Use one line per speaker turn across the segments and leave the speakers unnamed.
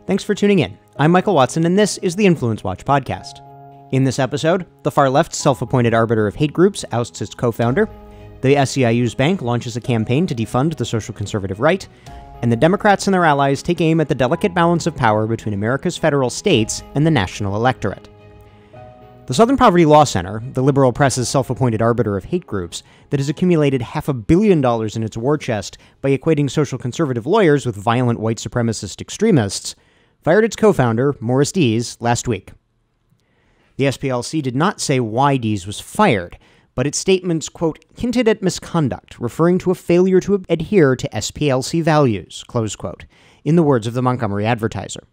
Thanks for tuning in. I'm Michael Watson, and this is the InfluenceWatch podcast. In this episode, the far left's self-appointed arbiter of hate groups ousts its co-founder, the SEIU's bank launches a campaign to defund the social conservative right, and the Democrats and their allies take aim at the delicate balance of power between America's federal states and the national electorate. The Southern Poverty Law Center, the liberal press's self-appointed arbiter of hate groups that has accumulated $500 million in its war chest by equating social conservative lawyers with violent white supremacist extremists, fired its co-founder, Morris Dees, last week. The SPLC did not say why Dees was fired, but its statements, quote, hinted at misconduct, referring to a failure to adhere to SPLC values, close quote, in the words of the Montgomery Advertiser.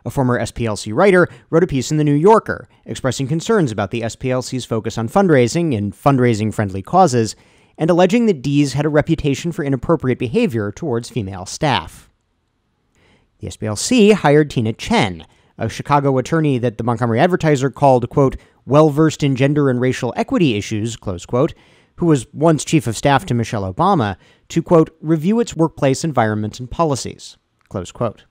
A former SPLC writer wrote a piece in The New Yorker expressing concerns about the SPLC's focus on fundraising and fundraising-friendly causes, and alleging that Dees had a reputation for inappropriate behavior towards female staff. The SPLC hired Tina Chen, a Chicago attorney that the Montgomery Advertiser called, quote, well-versed in gender and racial equity issues, close quote, who was once chief of staff to Michelle Obama, to, quote, review its workplace environment and policies, close quote.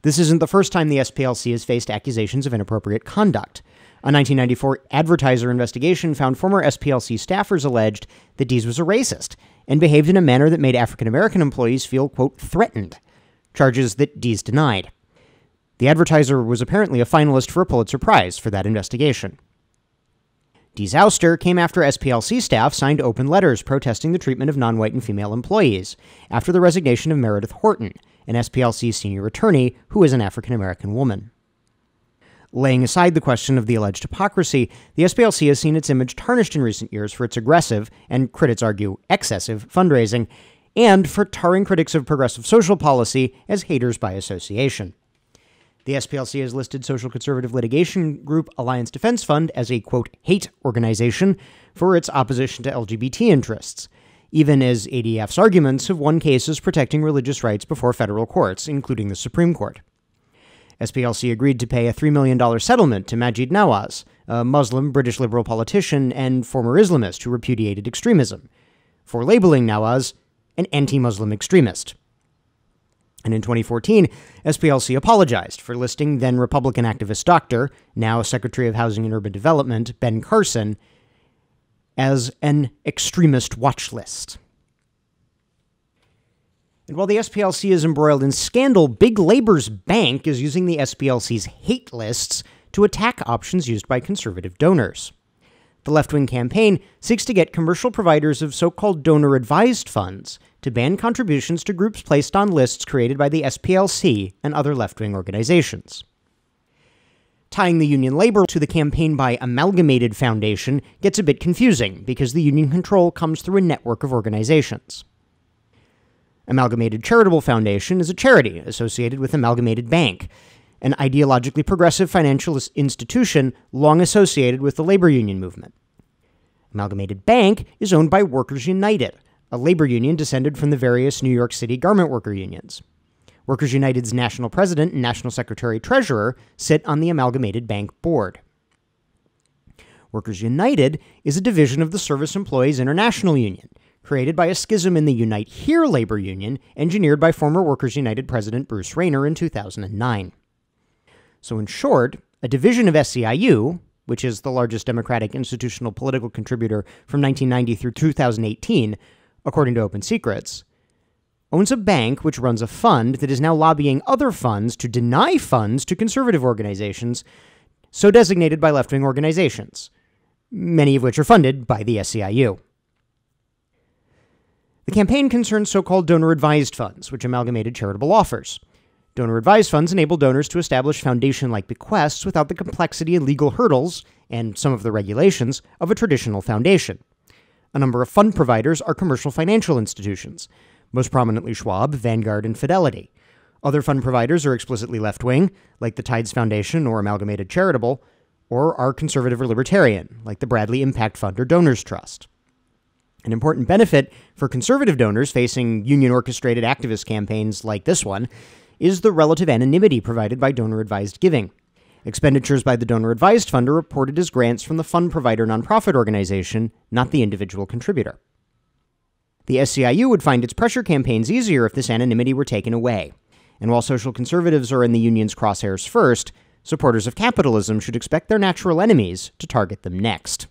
This isn't the first time the SPLC has faced accusations of inappropriate conduct. A 1994 Advertiser investigation found former SPLC staffers alleged that Dees was a racist and behaved in a manner that made African-American employees feel, quote, threatened, charges that Dees denied. The Advertiser was apparently a finalist for a Pulitzer Prize for that investigation. Dees' ouster came after SPLC staff signed open letters protesting the treatment of non-white and female employees after the resignation of Meredith Horton, an SPLC senior attorney who is an African-American woman. Laying aside the question of the alleged hypocrisy, the SPLC has seen its image tarnished in recent years for its aggressive, and critics argue excessive, fundraising, and for tarring critics of progressive social policy as haters by association. The SPLC has listed social conservative litigation group Alliance Defense Fund as a, quote, hate organization for its opposition to LGBT interests, even as ADF's arguments have won cases protecting religious rights before federal courts, including the Supreme Court. SPLC agreed to pay a $3 million settlement to Maajid Nawaz, a Muslim British liberal politician and former Islamist who repudiated extremism, for labeling Nawaz an anti-Muslim extremist. And in 2014, SPLC apologized for listing then-Republican activist doctor, now Secretary of Housing and Urban Development, Ben Carson, as an extremist watch list. And while the SPLC is embroiled in scandal, Big Labor's bank is using the SPLC's hate lists to attack options used by conservative donors. The left-wing campaign seeks to get commercial providers of so-called donor-advised funds to ban contributions to groups placed on lists created by the SPLC and other left-wing organizations. Tying the union labor to the campaign by Amalgamated Foundation gets a bit confusing because the union control comes through a network of organizations. Amalgamated Charitable Foundation is a charity associated with Amalgamated Bank, an ideologically progressive financial institution long associated with the labor union movement. Amalgamated Bank is owned by Workers United, a labor union descended from the various New York City garment worker unions. Workers United's national president and national secretary-treasurer sit on the Amalgamated Bank board. Workers United is a division of the Service Employees International Union, created by a schism in the Unite Here labor union engineered by former Workers United president Bruce Rayner in 2009. So in short, a division of SEIU, which is the largest Democratic institutional political contributor from 1990 through 2018, according to Open Secrets, owns a bank which runs a fund that is now lobbying other funds to deny funds to conservative organizations, so designated by left-wing organizations, many of which are funded by the SEIU. The campaign concerns so-called donor-advised funds, which Amalgamated Charitable offers. Donor-advised funds enable donors to establish foundation-like bequests without the complexity and legal hurdles, and some of the regulations, of a traditional foundation. A number of fund providers are commercial financial institutions, most prominently Schwab, Vanguard, and Fidelity. Other fund providers are explicitly left-wing, like the Tides Foundation or Amalgamated Charitable, or are conservative or libertarian, like the Bradley Impact Fund or Donors Trust. An important benefit for conservative donors facing union-orchestrated activist campaigns like this one is the relative anonymity provided by donor-advised giving. Expenditures by the donor-advised fund are reported as grants from the fund provider nonprofit organization, not the individual contributor. The SEIU would find its pressure campaigns easier if this anonymity were taken away. And while social conservatives are in the union's crosshairs first, supporters of capitalism should expect their natural enemies to target them next.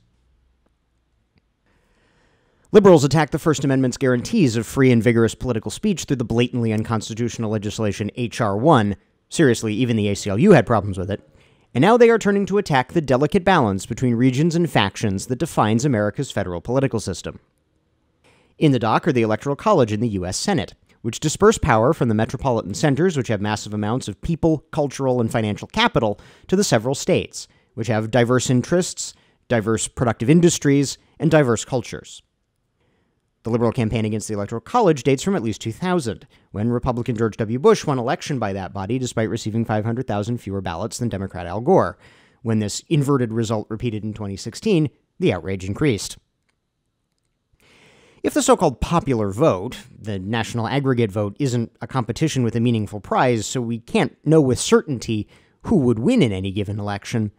Liberals attack the First Amendment's guarantees of free and vigorous political speech through the blatantly unconstitutional legislation H.R. 1. Seriously, even the ACLU had problems with it. And now they are turning to attack the delicate balance between regions and factions that defines America's federal political system. In the dock are the Electoral College and the U.S. Senate, which disperse power from the metropolitan centers, which have massive amounts of people, cultural, and financial capital, to the several states, which have diverse interests, diverse productive industries, and diverse cultures. The Liberal campaign against the Electoral College dates from at least 2000, when Republican George W. Bush won election by that body despite receiving 500,000 fewer ballots than Democrat Al Gore. When this inverted result repeated in 2016, the outrage increased. If the so-called popular vote, the national aggregate vote, isn't a competition with a meaningful prize, so we can't know with certainty who would win in any given election,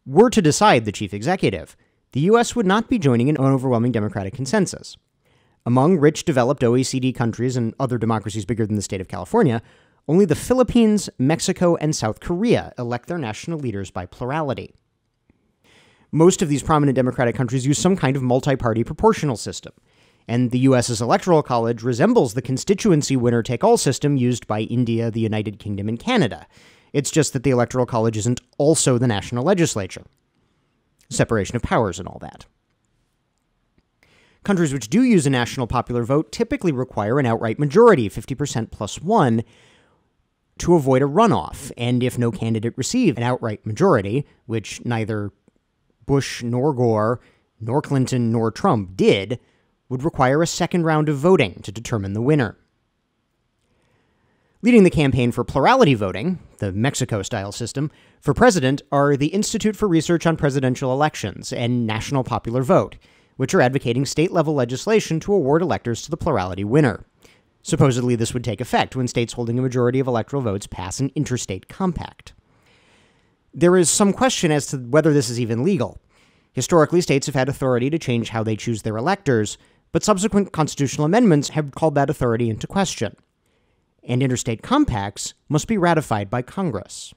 were to decide the chief executive, the U.S. would not be joining an overwhelming Democratic consensus. Among rich, developed OECD countries and other democracies bigger than the state of California, only the Philippines, Mexico, and South Korea elect their national leaders by plurality. Most of these prominent democratic countries use some kind of multi-party proportional system, and the U.S.'s Electoral College resembles the constituency winner-take-all system used by India, the United Kingdom, and Canada. It's just that the Electoral College isn't also the national legislature. Separation of powers and all that. Countries which do use a national popular vote typically require an outright majority, 50% plus 1, to avoid a runoff, and if no candidate received an outright majority, which neither Bush nor Gore, nor Clinton nor Trump did, would require a second round of voting to determine the winner. Leading the campaign for plurality voting, the Mexico-style system, for president are the Institute for Research on Presidential Elections and National Popular Vote, which are advocating state-level legislation to award electors to the plurality winner. Supposedly, this would take effect when states holding a majority of electoral votes pass an interstate compact. There is some question as to whether this is even legal. Historically, states have had authority to change how they choose their electors, but subsequent constitutional amendments have called that authority into question. And interstate compacts must be ratified by Congress.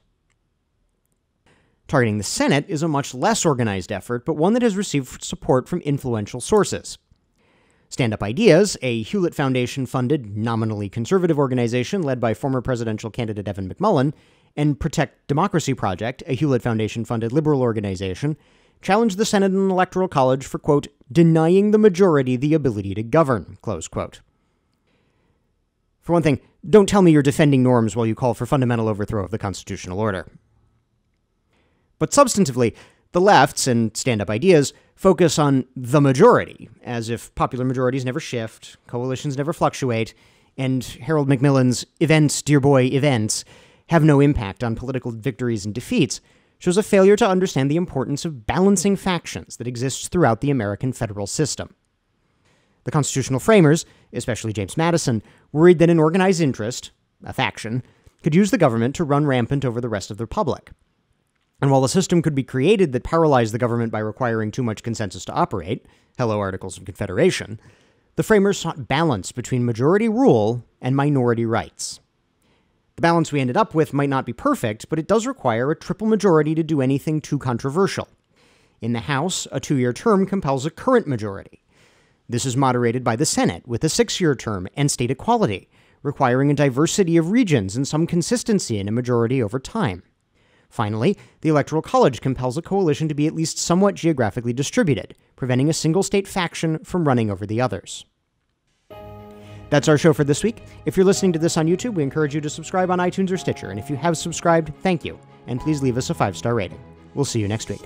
Targeting the Senate is a much less organized effort, but one that has received support from influential sources. Stand Up Ideas, a Hewlett Foundation-funded, nominally conservative organization led by former presidential candidate Evan McMullin, and Protect Democracy Project, a Hewlett Foundation-funded liberal organization, challenged the Senate and Electoral College for, quote, denying the majority the ability to govern, close quote. For one thing, don't tell me you're defending norms while you call for fundamental overthrow of the constitutional order. But substantively, the lefts and Stand Up Ideas focus on the majority, as if popular majorities never shift, coalitions never fluctuate, and Harold Macmillan's events, dear boy, events have no impact on political victories and defeats, shows a failure to understand the importance of balancing factions that exists throughout the American federal system. The constitutional framers, especially James Madison, worried that an organized interest, a faction, could use the government to run rampant over the rest of the republic. And while a system could be created that paralyzed the government by requiring too much consensus to operate, hello Articles of Confederation, the framers sought balance between majority rule and minority rights. The balance we ended up with might not be perfect, but it does require a triple majority to do anything too controversial. In the House, a 2-year term compels a current majority. This is moderated by the Senate with a 6-year term and state equality, requiring a diversity of regions and some consistency in a majority over time. Finally, the Electoral College compels a coalition to be at least somewhat geographically distributed, preventing a single state faction from running over the others. That's our show for this week. If you're listening to this on YouTube, we encourage you to subscribe on iTunes or Stitcher, and if you have subscribed, thank you, and please leave us a 5-star rating. We'll see you next week.